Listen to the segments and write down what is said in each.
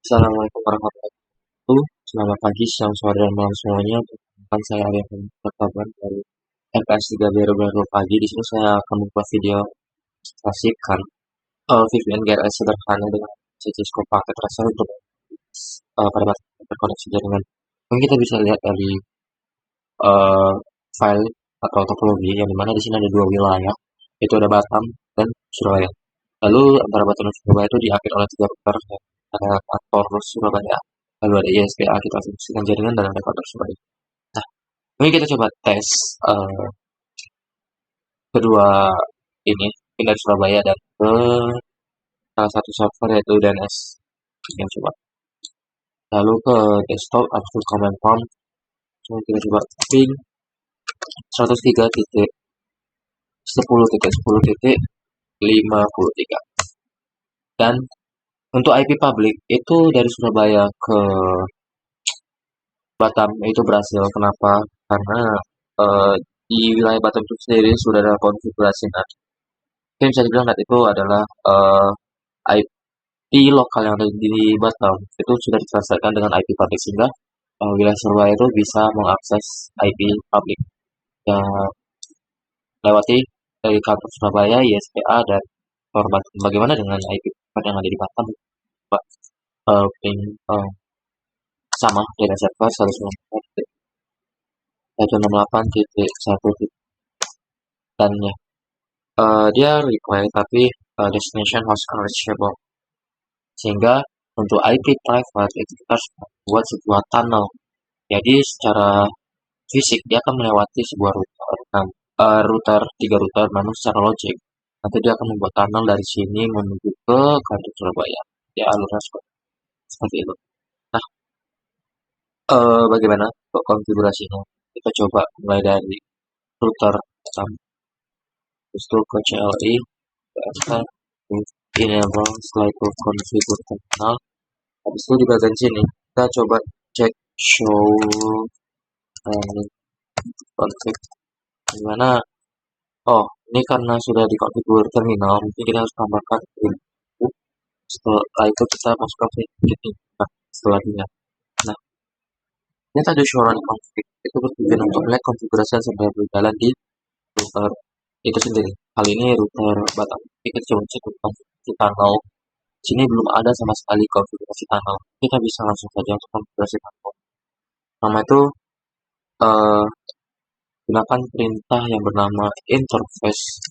Assalamualaikum warahmatullahi wabarakatuh. Selamat pagi, siang, sore, dan malam semuanya. Perkenalkan saya Arya Kaban dari MPS 3 Biaro Baru Pagi. Di sini saya akan membuat video klasikan VPN GRS sederhana dengan CC paket rasa untuk pada batas terkoneksi jaringan. Mungkin kita bisa lihat dari uh, file atau topologi yang dimana di sini ada dua wilayah, yaitu ada Batam dan Surabaya. Lalu antara Batam dan Surabaya itu diakhiri oleh tiga router, ada kantor Surabaya, lalu ada ISPA kita fungsikan jaringan dan ada kantor Surabaya. Nah, mungkin kita coba tes kedua ini pindah dari Surabaya dan ke salah satu server yaitu DNS. Yang coba. Lalu ke desktop atau command prompt, kita coba ping 103.10.10.53. Dan untuk IP public itu dari Surabaya ke Batam itu berhasil. Kenapa? Karena di wilayah Batam itu sendiri sudah ada konfigurasi NAT. Mungkin bisa dibilang NAT itu adalah IP lokal yang ada di Batam itu sudah diselesaikan dengan IP public, sehingga wilayah Surabaya itu bisa mengakses IP public yang lewati dari kantor Surabaya, ISPA, dan kantor Batam. Bagaimana dengan IP yang ada di Batam? Pak, ping sama dengan server 168.1 dan ya, dia require tapi destination host unreachable, sehingga untuk IP private itu kita harus buat sebuah tunnel. Jadi secara fisik dia akan melewati sebuah router, tiga router, namun secara logik nanti dia akan membuat tunnel dari sini menuju ke kantor Surabaya. Ya, alurnya seperti itu. Nah, bagaimana untuk konfigurasinya? Kita coba mulai dari router pertama, terus itu ke CLI, enter, enable, setelah itu configure terminal. Habis itu di bagian sini kita coba cek show config, dimana ini karena sudah dikonfigur terminal, mungkin kita harus tambahkan input. Setelah itu kita masukkan ini. Nah, setelahnya, nah, ini tadi show run config itu bertujuan untuk melihat konfigurasi yang sedang berjalan di router itu sendiri. Hal ini router Batam. Kita coba cek konfigurasi tunnel. Sini belum ada sama sekali konfigurasi tunnel. Kita bisa langsung saja untuk konfigurasi tunnel. Nama itu gunakan perintah yang bernama interface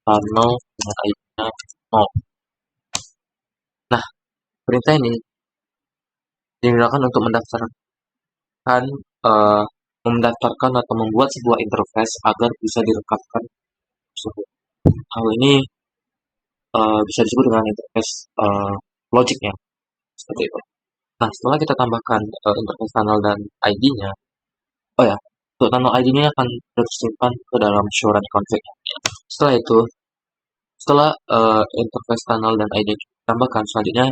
tunnel dengan ID-nya 0. Nah, perintah ini digunakan untuk mendaftarkan atau membuat sebuah interface agar bisa direkapkan. Hal ini bisa disebut dengan interface logiknya, seperti itu. Nah, setelah kita tambahkan interface tunnel dan ID-nya, untuk tunnel ID-nya akan tersimpan ke dalam show run config. Setelah itu, setelah interface tunnel dan ID ditambahkan, selanjutnya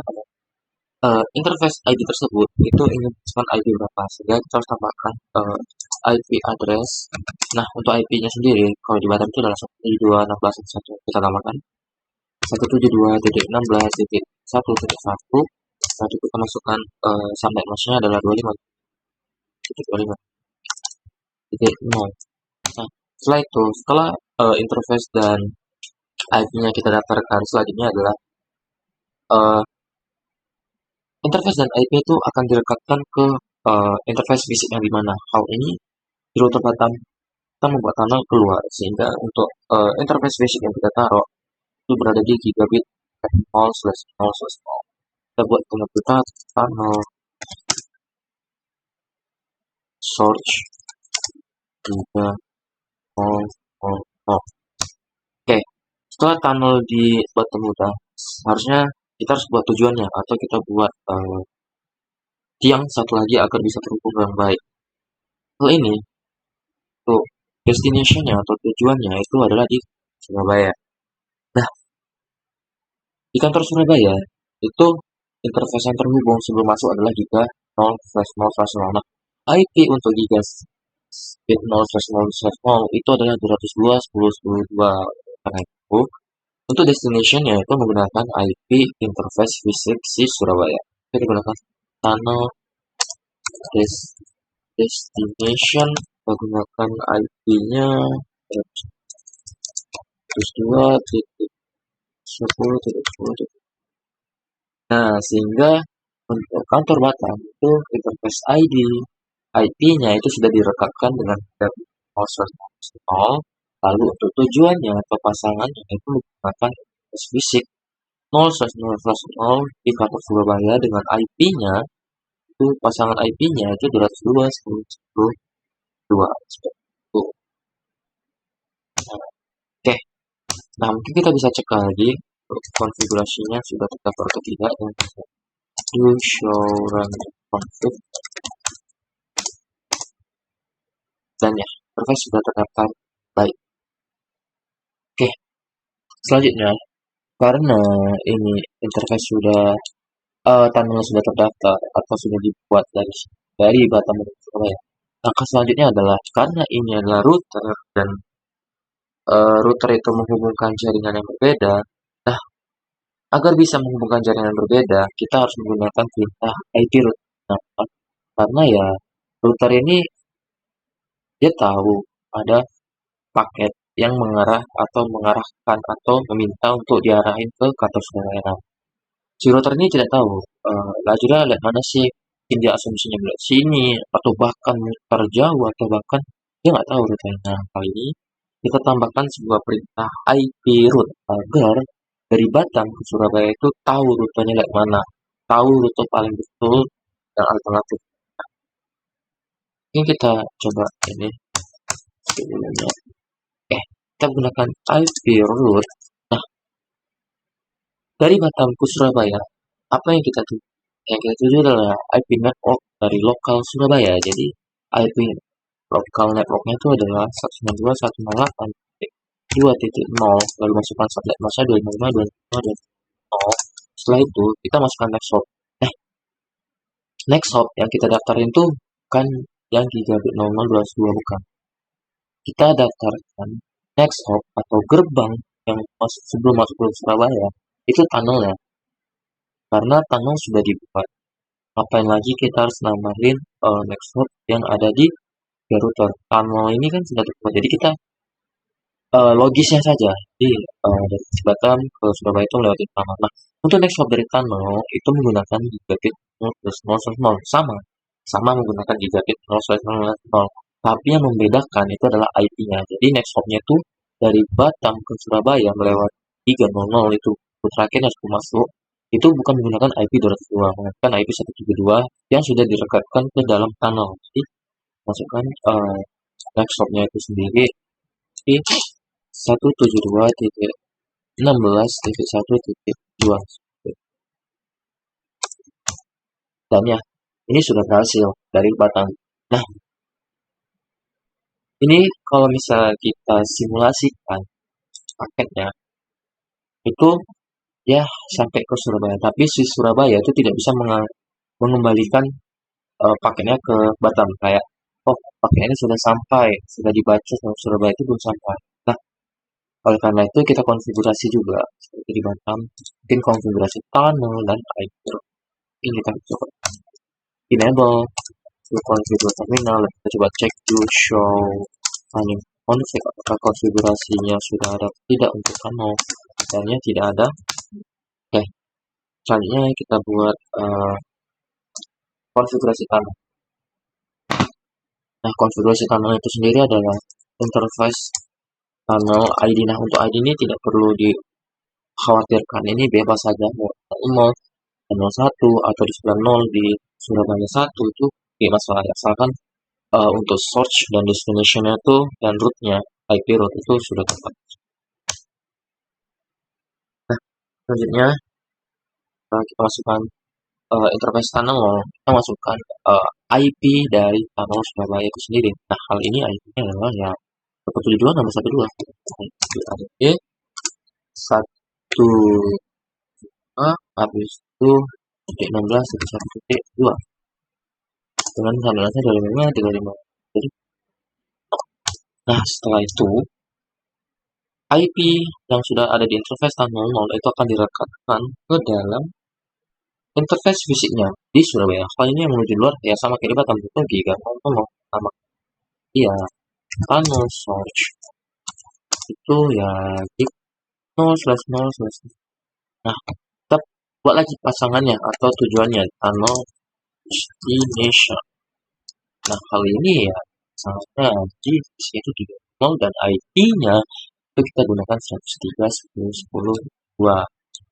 interface ID tersebut itu ingin memasukkan ID berapa, sehingga kita harus tambahkan IP address. Nah, untuk IP-nya sendiri, kalau di Batam itu adalah 172.16.1. Kita tambahkan 172.16.1.1. Lalu kita masukkan sampai masnya adalah 25.25.0. Nah, setelah itu, setelah interface dan IP-nya kita daftarkan, selanjutnya adalah interface dan IP itu akan direkatkan ke interface fisik yang dimana. Hal ini di router Batam kita membuat tunnel keluar, sehingga untuk interface fisik yang kita taruh itu berada di gigabit 0/0/0. Kita buat kita tunnel search 3.0.0. Oke, setelah tunnel dibuat mudah, harusnya kita harus buat tujuannya, atau kita buat tiang satu lagi agar bisa terhubung dengan baik. Hal ini untuk destination-nya atau tujuannya itu adalah di Surabaya. Nah, di kantor Surabaya itu interface yang terhubung sebelum masuk adalah giga 0/0/0. Nah, IP untuk giga 0/0/0 itu adalah 202.10.10.2. Karena itu, untuk destination-nya itu menggunakan IP interface fisik si Surabaya. kita gunakan tunnel destination, kita gunakan IP-nya 102.10.10. Nah, sehingga untuk kantor Batam itu interface ID, IP-nya itu sudah direkatkan dengan 0, lalu untuk tujuannya atau pasangannya itu menggunakan interface fisik 0/0/0 di kantor Surabaya dengan IP-nya itu pasangan IP-nya itu 202.10.10.2 seperti itu. Oke, nah mungkin kita bisa cek lagi konfigurasinya sudah terdaftar atau tidak dan bisa do show run config dan ya, interface sudah terdaftar baik. Oke, selanjutnya karena ini interface sudah tunnel sudah terdaftar atau sudah dibuat dari Batam menuju Surabaya. Langkah selanjutnya adalah karena ini adalah router dan router itu menghubungkan jaringan yang berbeda. Nah, agar bisa menghubungkan jaringan yang berbeda, kita harus menggunakan perintah IP route. Nah, karena ya router ini dia tahu ada paket yang mengarah atau mengarahkan atau meminta untuk diarahin ke kantor Surabaya. Si router ini tidak tahu lajurnya lihat mana sih, mungkin dia asumsinya lihat sini atau bahkan muter jauh atau bahkan dia nggak tahu rutenya. Nah, kali ini kita tambahkan sebuah perintah IP route agar dari Batam ke Surabaya itu tahu rutenya lihat mana, tahu rute paling betul dan alternatif. Ini kita coba ini sebelumnya. Kita gunakan IP route. Nah, dari Batam ke Surabaya, apa yang kita tuju? Yang kita tuju adalah IP network dari lokal Surabaya. Jadi IP lokal networknya itu adalah 192.168.2.0, lalu masukkan subnet masa 255.255.2.0. Setelah itu kita masukkan next hop. Next hop yang kita daftarin tuh kan yang 3.0.0.212, bukan. Kita daftarkan next hop atau gerbang yang sebelum masuk ke Surabaya itu tunnelnya, karena tunnel sudah dibuat. Ngapain lagi kita harus nambahin next hop yang ada di router. Tunnel ini kan sudah dibuat, jadi kita logisnya saja. Jadi dari Batam ke Surabaya itu melewati tunnel. Nah, untuk next hop dari tunnel itu menggunakan gigabit 0/0/0, sama menggunakan gigabit 0/0/0. Tapi yang membedakan itu adalah IP-nya. Jadi next hop-nya itu dari Batam ke Surabaya melewati 300 itu terakhir yang masuk itu bukan menggunakan IP 202, menggunakan IP 172 yang sudah direkatkan ke dalam tunnel. Jadi masukkan next hop-nya itu sendiri di 172.16.1.2. Dan ya, ini sudah berhasil dari Batam. Nah, ini kalau misalnya kita simulasikan paketnya, itu ya sampai ke Surabaya. Tapi si Surabaya itu tidak bisa mengembalikan paketnya ke Batam. Kayak, oh paketnya sudah sampai, sudah dibaca sama Surabaya itu belum sampai. Nah, oleh karena itu kita konfigurasi juga seperti di Batam, mungkin konfigurasi tunnel dan IP. Ini kita coba enable to configure terminal. Kita coba cek to show running config, apakah konfigurasinya sudah ada tidak untuk tunnel. Misalnya tidak ada. Oke, selanjutnya kita buat konfigurasi tunnel. Nah, konfigurasi tunnel itu sendiri adalah interface tunnel ID. Nah, untuk ID ini tidak perlu dikhawatirkan, ini bebas saja mau 0, 01 atau di 90 di Surabaya 1 itu tidak masalah, asalkan untuk search dan destination-nya itu dan root-nya IP root itu sudah tepat. Nah, selanjutnya kita masukkan interface tunnel, kita masukkan IP dari tunnel Surabaya itu sendiri. Nah, hal ini IP-nya adalah ya 172.16.1.2. IP 1 habis itu 16.1.2 dengan sambungannya 25.35. Jadi, nah setelah itu IP yang sudah ada di interface tunnel 0 itu akan direkatkan ke dalam interface fisiknya di Surabaya. Hal ini yang menuju luar ya sama kayak di Batam itu Giga sama iya Tunnel Search itu ya gig 0/0/. Nah, kita buat lagi pasangannya atau tujuannya tunnel destination. Nah, kali ini ya sangatnya di sini itu 3.0 dan IP-nya itu kita gunakan 103.10.10.2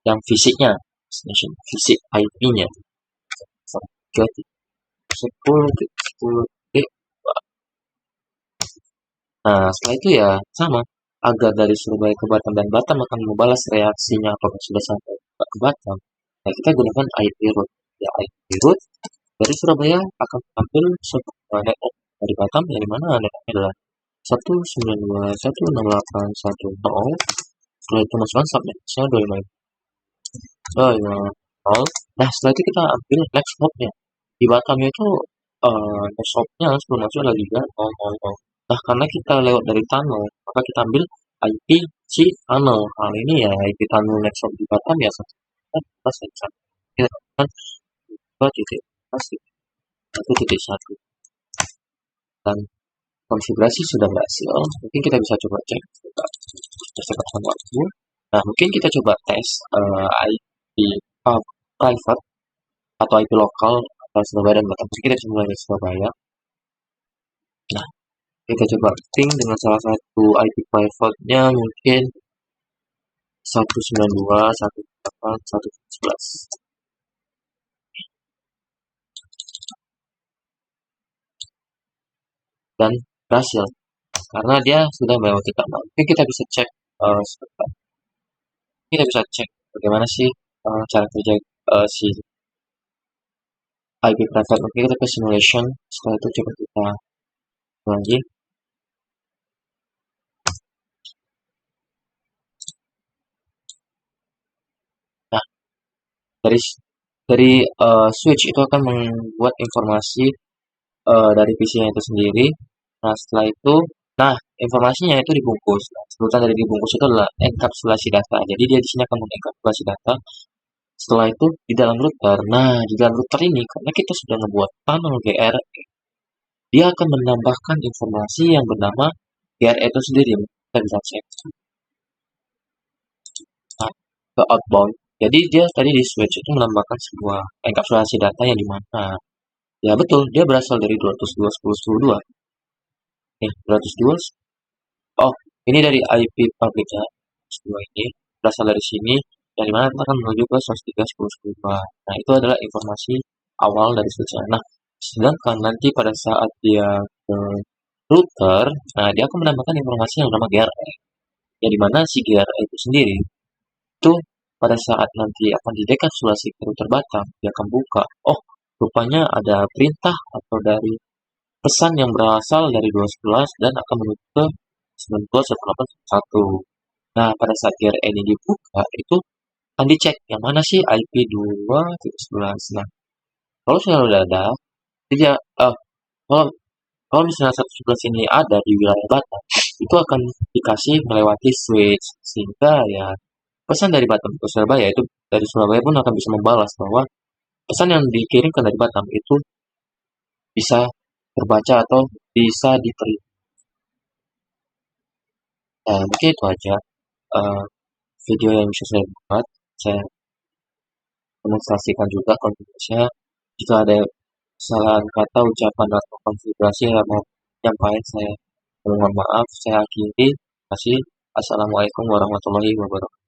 yang fisiknya destination fisik IP-nya 10.10. Nah, setelah itu ya sama agar dari Surabaya ke Batam dan Batam akan membalas reaksinya apakah sudah sampai ke Batam. Nah, kita gunakan IP route. Ya, IP route dari Surabaya akan tampil sebuah network dari Batam yang dimana networknya adalah 192.168.1.0. Setelah itu masukkan subnetnya 255.0. Nah, setelah itu kita ambil next hopnya. Di Batamnya itu next hopnya sebelum masuk adalah 3.0.0. Nah, karena kita lewat dari tunnel, maka kita ambil IP si tunnel. Hal ini ya IP tunnel next hop di Batam ya 1.1. Kita tekan 2.1.1 dan konfigurasi sudah berhasil. Mungkin kita bisa coba cek. Kita coba waktu. Nah, mungkin kita coba tes IP private atau IP lokal atau Surabaya dan Batam. Kita coba dari Surabaya. Nah, kita coba ping dengan salah satu IP private-nya mungkin 192.168.1.11. Dan berhasil karena dia sudah melewati tunnel. Mungkin kita bisa cek sebentar. Kita bisa cek bagaimana sih cara kerja si IP private. Mungkin kita ke simulation. Setelah itu coba kita lagi. Nah, dari switch itu akan membuat informasi dari PC-nya itu sendiri. Nah, setelah itu, nah informasinya itu dibungkus. Nah, sebutan dari dibungkus itu adalah enkapsulasi data. Jadi dia di sini akan mengenkapsulasi data. Setelah itu di dalam router. Nah, di dalam router ini karena kita sudah membuat tunnel GRE, dia akan menambahkan informasi yang bernama GRE itu sendiri. Kita bisa cek. Nah, ke outbound. Jadi dia tadi di switch itu menambahkan sebuah enkapsulasi data yang dimana ya betul dia berasal dari 202.10.10.2. 202. Oh, ini dari IP publiknya. Semua ini berasal dari sini. Dari mana kita akan menuju ke 103.10.10.2. Nah, itu adalah informasi awal dari switch-nya. Nah, sedangkan nanti pada saat dia ke router, nah dia akan menambahkan informasi yang bernama GRE. Ya, di mana si GRE itu sendiri itu pada saat nanti akan didekapsulasi ke router Batam, dia akan buka. Oh, rupanya ada perintah atau dari pesan yang berasal dari 211 dan akan menuju ke 92.168.1. Nah, pada saat GRE ini dibuka, itu akan dicek yang mana sih IP 2.11. Nah, kalau sudah ada, tidak, kalau kalau misalnya 111 ini ada di wilayah Batam, itu akan dikasih melewati switch sehingga ya pesan dari Batam ke Surabaya itu dari Surabaya pun akan bisa membalas bahwa pesan yang dikirimkan dari Batam itu bisa terbaca atau bisa diterima. Mungkin itu aja video yang bisa saya buat. Saya demonstrasikan juga konfigurasinya. Jika ada kesalahan kata, ucapan, atau konfigurasi yang mau menyampaikan, saya mohon maaf. Saya akhiri. Terima kasih. Assalamualaikum warahmatullahi wabarakatuh.